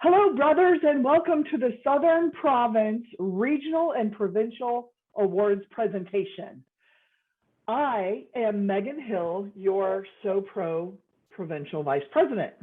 Hello, brothers, and welcome to the Southern Province Regional and Provincial Awards presentation. I am Megan Hill, your SoPro Provincial Vice President.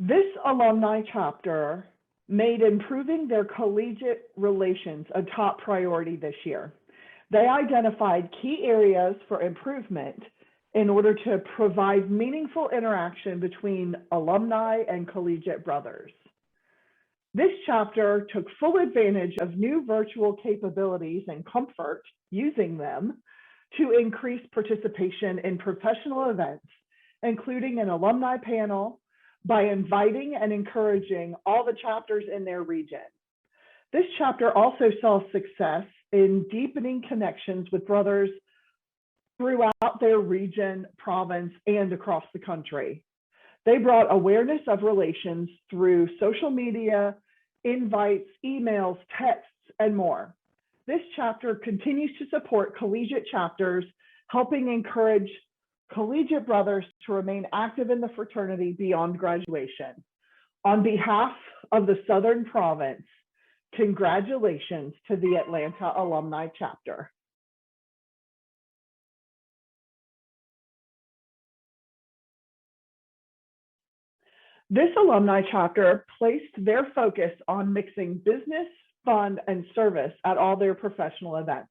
This alumni chapter made improving their collegiate relations a top priority this year. They identified key areas for improvement in order to provide meaningful interaction between alumni and collegiate brothers. This chapter took full advantage of new virtual capabilities and comfort using them to increase participation in professional events, including an alumni panel, by inviting and encouraging all the chapters in their region. This chapter also saw success in deepening connections with brothers throughout their region, province, and across the country. They brought awareness of relations through social media, invites, emails, texts, and more. This chapter continues to support collegiate chapters, helping encourage collegiate brothers to remain active in the fraternity beyond graduation. On behalf of the Southern Province, congratulations to the Atlanta Alumni Chapter. This alumni chapter placed their focus on mixing business, fun, and service at all their professional events.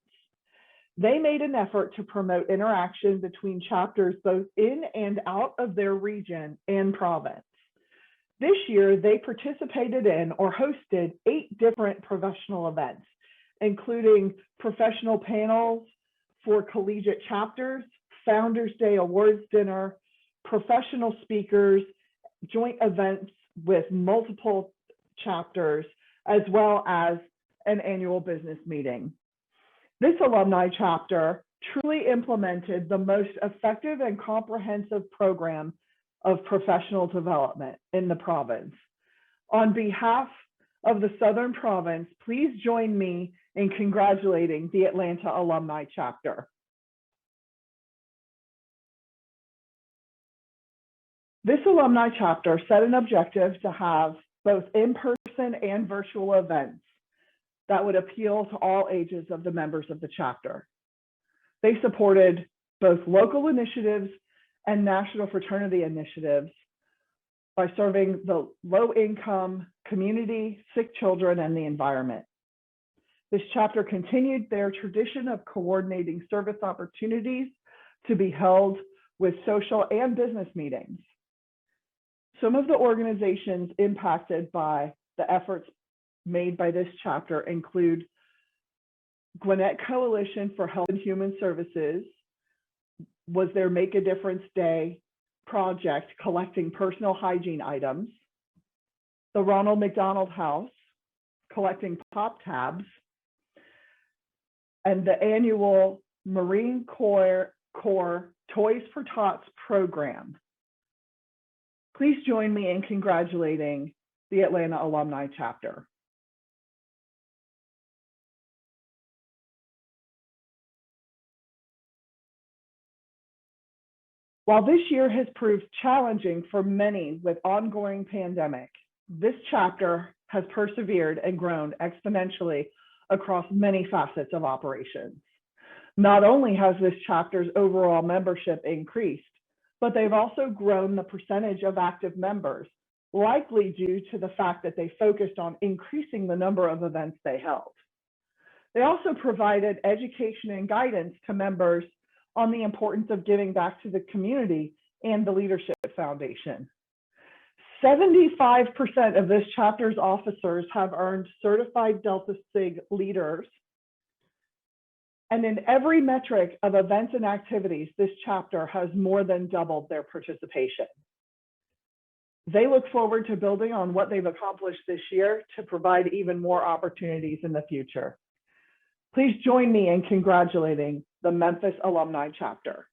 They made an effort to promote interaction between chapters both in and out of their region and province. This year, they participated in or hosted 8 different professional events, including professional panels for collegiate chapters, Founders Day Awards Dinner, professional speakers, joint events with multiple chapters, as well as an annual business meeting. This alumni chapter truly implemented the most effective and comprehensive program of professional development in the province. On behalf of the Southern Province, please join me in congratulating the Atlanta Alumni Chapter. This alumni chapter set an objective to have both in-person and virtual events that would appeal to all ages of the members of the chapter. They supported both local initiatives and national fraternity initiatives by serving the low-income community, sick children, and the environment. This chapter continued their tradition of coordinating service opportunities to be held with social and business meetings. Some of the organizations impacted by the efforts made by this chapter include Gwinnett Coalition for Health and Human Services was their Make a Difference Day project collecting personal hygiene items, the Ronald McDonald House collecting pop tabs, and the annual Marine Corps Toys for Tots program. Please join me in congratulating the Atlanta Alumni Chapter. While this year has proved challenging for many with ongoing pandemic, this chapter has persevered and grown exponentially across many facets of operations. Not only has this chapter's overall membership increased, but they've also grown the percentage of active members, likely due to the fact that they focused on increasing the number of events they held. They also provided education and guidance to members on the importance of giving back to the community and the Leadership Foundation. 75% of this chapter's officers have earned certified Delta Sig leaders. And in every metric of events and activities, this chapter has more than doubled their participation. They look forward to building on what they've accomplished this year to provide even more opportunities in the future. Please join me in congratulating the Memphis Alumni Chapter.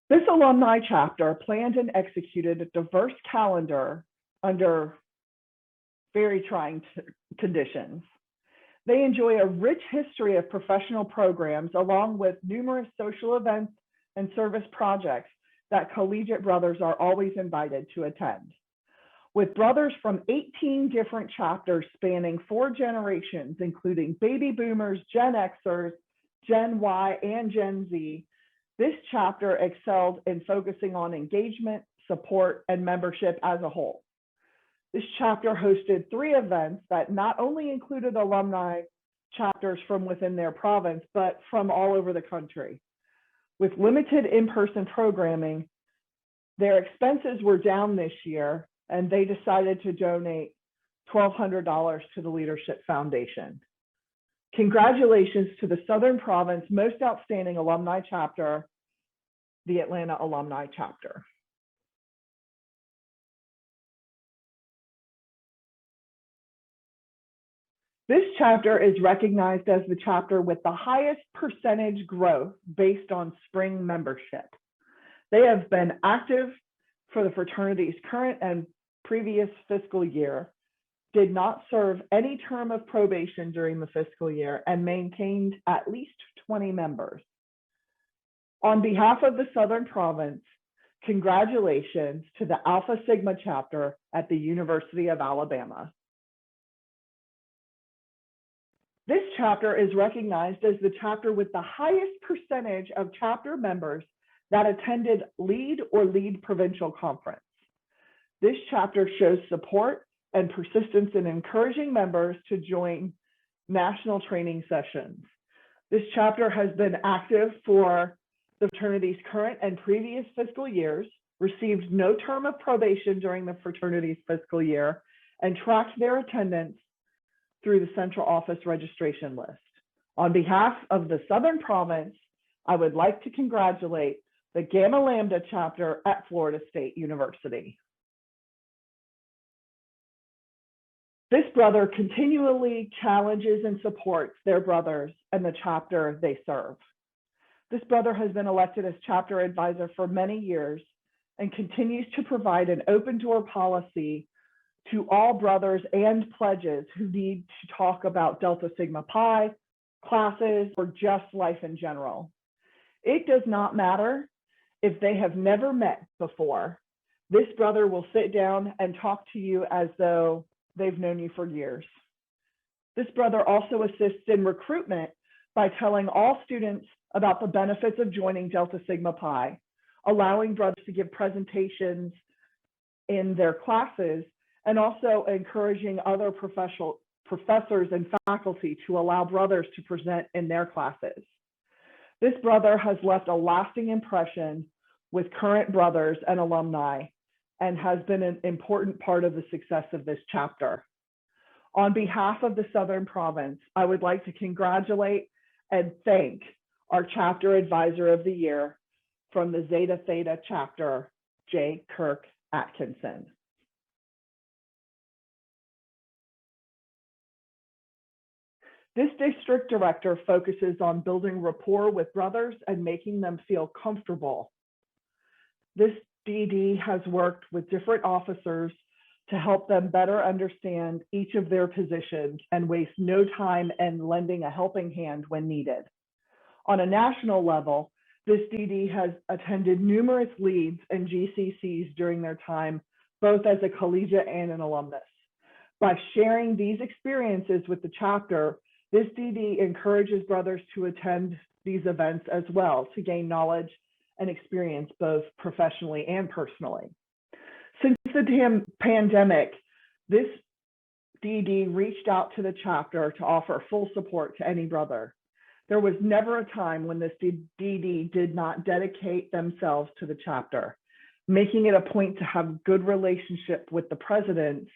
This alumni chapter planned and executed a diverse calendar under very trying conditions. They enjoy a rich history of professional programs along with numerous social events and service projects that collegiate brothers are always invited to attend. With brothers from 18 different chapters spanning 4 generations, including baby boomers, Gen Xers, Gen Y, and Gen Z, this chapter excelled in focusing on engagement, support, and membership as a whole. This chapter hosted 3 events that not only included alumni chapters from within their province, but from all over the country. With limited in-person programming, their expenses were down this year, and they decided to donate $1,200 to the Leadership Foundation. Congratulations to the Southern Province Most Outstanding Alumni Chapter, the Atlanta Alumni Chapter. This chapter is recognized as the chapter with the highest percentage growth based on spring membership. They have been active for the fraternity's current and previous fiscal year, did not serve any term of probation during the fiscal year, and maintained at least 20 members. On behalf of the Southern Province, congratulations to the Alpha Sigma chapter at the University of Alabama. This chapter is recognized as the chapter with the highest percentage of chapter members that attended LEAD or LEAD Provincial Conference. This chapter shows support and persistence in encouraging members to join national training sessions. This chapter has been active for the fraternity's current and previous fiscal years, received no term of probation during the fraternity's fiscal year, and tracked their attendance through the central office registration list. On behalf of the Southern Province, I would like to congratulate the Gamma Lambda chapter at Florida State University. This brother continually challenges and supports their brothers and the chapter they serve. This brother has been elected as chapter advisor for many years and continues to provide an open door policy to all brothers and pledges who need to talk about Delta Sigma Pi, classes, or just life in general. It does not matter if they have never met before. This brother will sit down and talk to you as though they've known you for years. This brother also assists in recruitment by telling all students about the benefits of joining Delta Sigma Pi, allowing brothers to give presentations in their classes, and also encouraging other professors and faculty to allow brothers to present in their classes. This brother has left a lasting impression with current brothers and alumni and has been an important part of the success of this chapter. On behalf of the Southern Province, I would like to congratulate and thank our Chapter Advisor of the Year from the Zeta Theta chapter, J. Kirk Atkinson. This district director focuses on building rapport with brothers and making them feel comfortable. This DD has worked with different officers to help them better understand each of their positions and waste no time in lending a helping hand when needed. On a national level, this DD has attended numerous leads and GCCs during their time, both as a collegiate and an alumnus. By sharing these experiences with the chapter, this DD encourages brothers to attend these events as well to gain knowledge and experience both professionally and personally. Since the pandemic, this DD reached out to the chapter to offer full support to any brother. There was never a time when this DD did not dedicate themselves to the chapter, making it a point to have good relationship with the presidents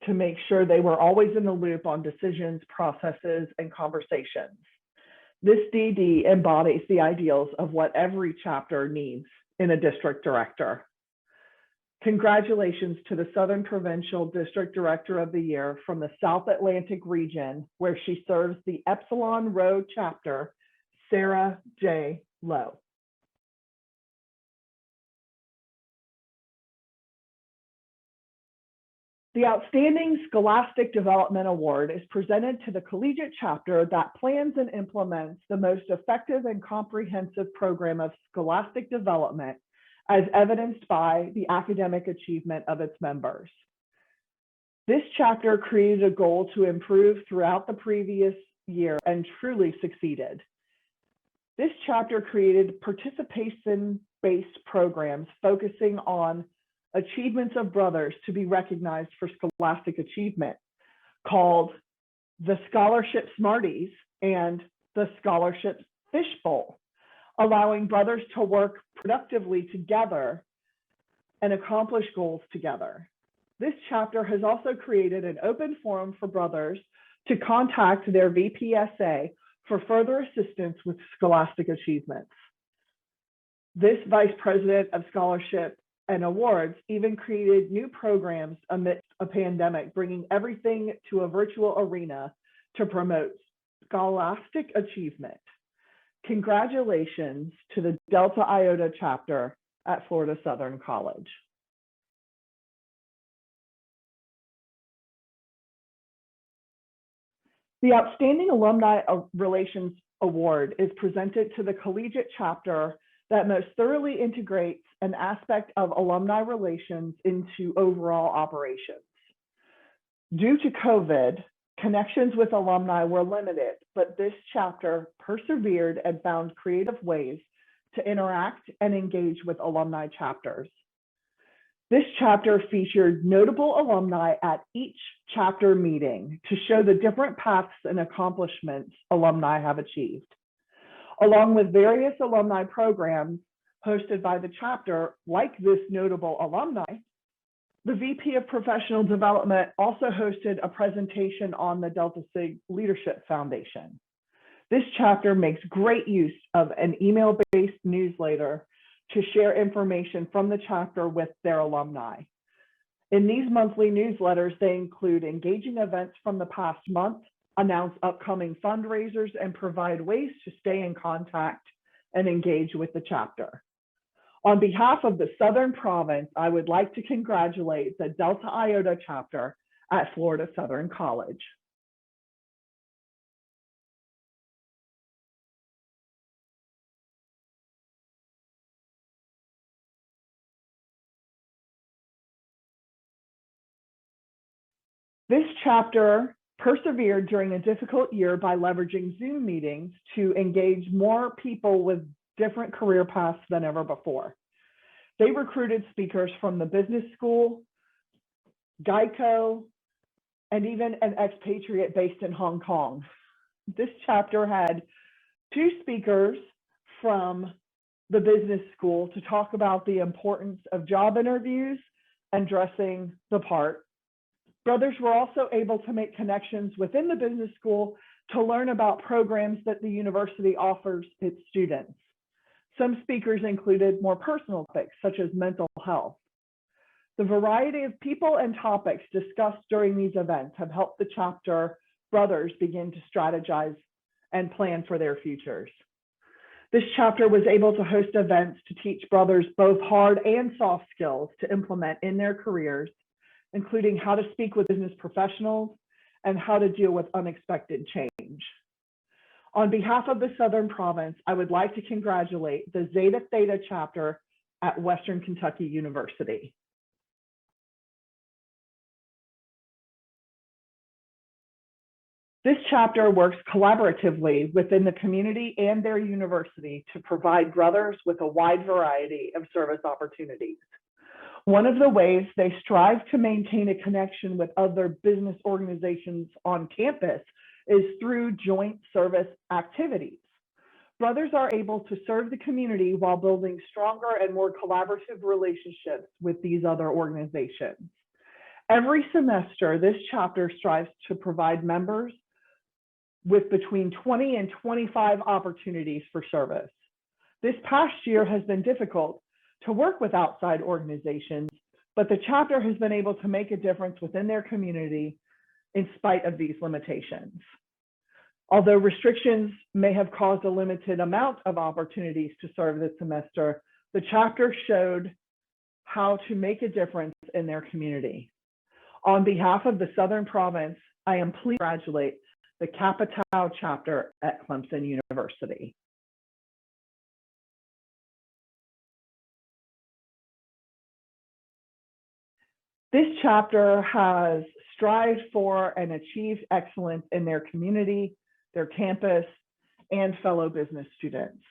to make sure they were always in the loop on decisions, processes, and conversations. This DD embodies the ideals of what every chapter needs in a district director. Congratulations to the Southern Provincial District Director of the Year from the South Atlantic region, where she serves the Epsilon Rho chapter, Sarah J. Lowe. The Outstanding Scholastic Development Award is presented to the collegiate chapter that plans and implements the most effective and comprehensive program of scholastic development as evidenced by the academic achievement of its members. This chapter created a goal to improve throughout the previous year and truly succeeded. This chapter created participation-based programs focusing on achievements of brothers to be recognized for scholastic achievement, called the Scholarship Smarties and the Scholarship Fishbowl, allowing brothers to work productively together and accomplish goals together. This chapter has also created an open forum for brothers to contact their VPSA for further assistance with scholastic achievements. This Vice President of Scholarship and Awards even created new programs amidst a pandemic, bringing everything to a virtual arena to promote scholastic achievement. Congratulations to the Delta Iota chapter at Florida Southern College. The Outstanding Alumni Relations Award is presented to the collegiate chapter that most thoroughly integrates an aspect of alumni relations into overall operations. Due to COVID, connections with alumni were limited, but this chapter persevered and found creative ways to interact and engage with alumni chapters. This chapter featured notable alumni at each chapter meeting to show the different paths and accomplishments alumni have achieved. Along with various alumni programs hosted by the chapter, like this notable alumni, the VP of Professional Development also hosted a presentation on the Delta Sig Leadership Foundation. This chapter makes great use of an email-based newsletter to share information from the chapter with their alumni. In these monthly newsletters, they include engaging events from the past month, announce upcoming fundraisers, and provide ways to stay in contact and engage with the chapter. On behalf of the Southern Province, I would like to congratulate the Delta Iota chapter at Florida Southern College. This chapter persevered during a difficult year by leveraging Zoom meetings to engage more people with different career paths than ever before. They recruited speakers from the business school, Geico, and even an expatriate based in Hong Kong. This chapter had 2 speakers from the business school to talk about the importance of job interviews and dressing the part. Brothers were also able to make connections within the business school to learn about programs that the university offers its students. Some speakers included more personal topics, such as mental health. The variety of people and topics discussed during these events have helped the chapter brothers begin to strategize and plan for their futures. This chapter was able to host events to teach brothers both hard and soft skills to implement in their careers, including how to speak with business professionals and how to deal with unexpected change. On behalf of the Southern Province, I would like to congratulate the Zeta Theta chapter at Western Kentucky University. This chapter works collaboratively within the community and their university to provide brothers with a wide variety of service opportunities. One of the ways they strive to maintain a connection with other business organizations on campus is through joint service activities. Brothers are able to serve the community while building stronger and more collaborative relationships with these other organizations. Every semester, this chapter strives to provide members with between 20 and 25 opportunities for service. This past year has been difficult to work with outside organizations, but the chapter has been able to make a difference within their community in spite of these limitations. Although restrictions may have caused a limited amount of opportunities to serve this semester, the chapter showed how to make a difference in their community. On behalf of the Southern Province, I am pleased to congratulate the Kappa Tau chapter at Clemson University. This chapter has strived for and achieved excellence in their community, their campus, and fellow business students.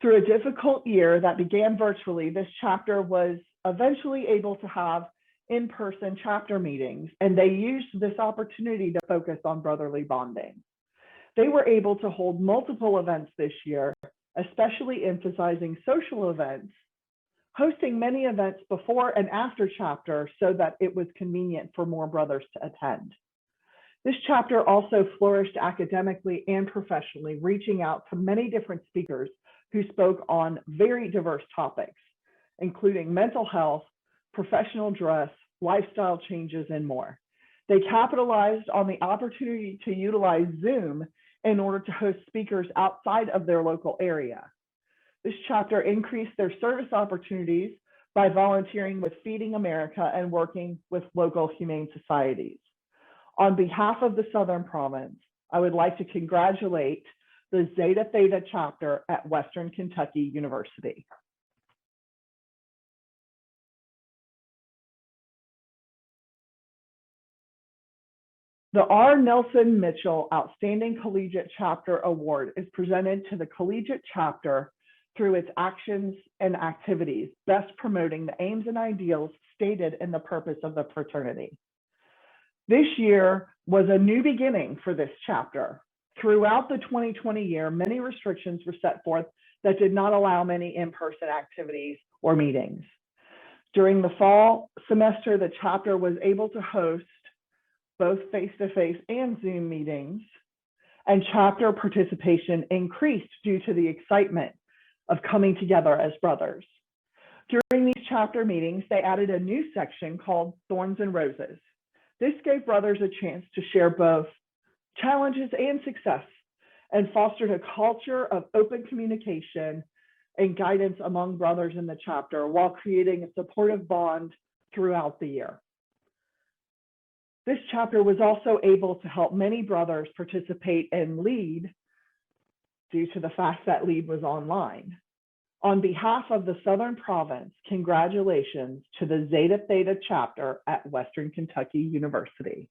Through a difficult year that began virtually, this chapter was eventually able to have in-person chapter meetings, and they used this opportunity to focus on brotherly bonding. They were able to hold multiple events this year, especially emphasizing social events, hosting many events before and after chapter so that it was convenient for more brothers to attend. This chapter also flourished academically and professionally, reaching out to many different speakers who spoke on very diverse topics, including mental health, professional dress, lifestyle changes, and more. They capitalized on the opportunity to utilize Zoom in order to host speakers outside of their local area. This chapter increased their service opportunities by volunteering with Feeding America and working with local humane societies. On behalf of the Southern Province, I would like to congratulate the Zeta Theta chapter at Western Kentucky University. The R. Nelson Mitchell Outstanding Collegiate Chapter Award is presented to the collegiate chapter through its actions and activities, best promoting the aims and ideals stated in the purpose of the fraternity. This year was a new beginning for this chapter. Throughout the 2020 year, many restrictions were set forth that did not allow many in-person activities or meetings. During the fall semester, the chapter was able to host both face-to-face and Zoom meetings, and chapter participation increased due to the excitement of coming together as brothers. During these chapter meetings, they added a new section called Thorns and Roses. This gave brothers a chance to share both challenges and success and fostered a culture of open communication and guidance among brothers in the chapter while creating a supportive bond throughout the year. This chapter was also able to help many brothers participate in LEAD due to the fact that LEAD was online. On behalf of the Southern Province, congratulations to the Zeta Theta chapter at Western Kentucky University.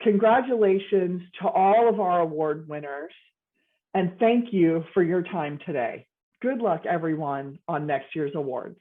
Congratulations to all of our award winners, and thank you for your time today. Good luck, everyone, on next year's awards.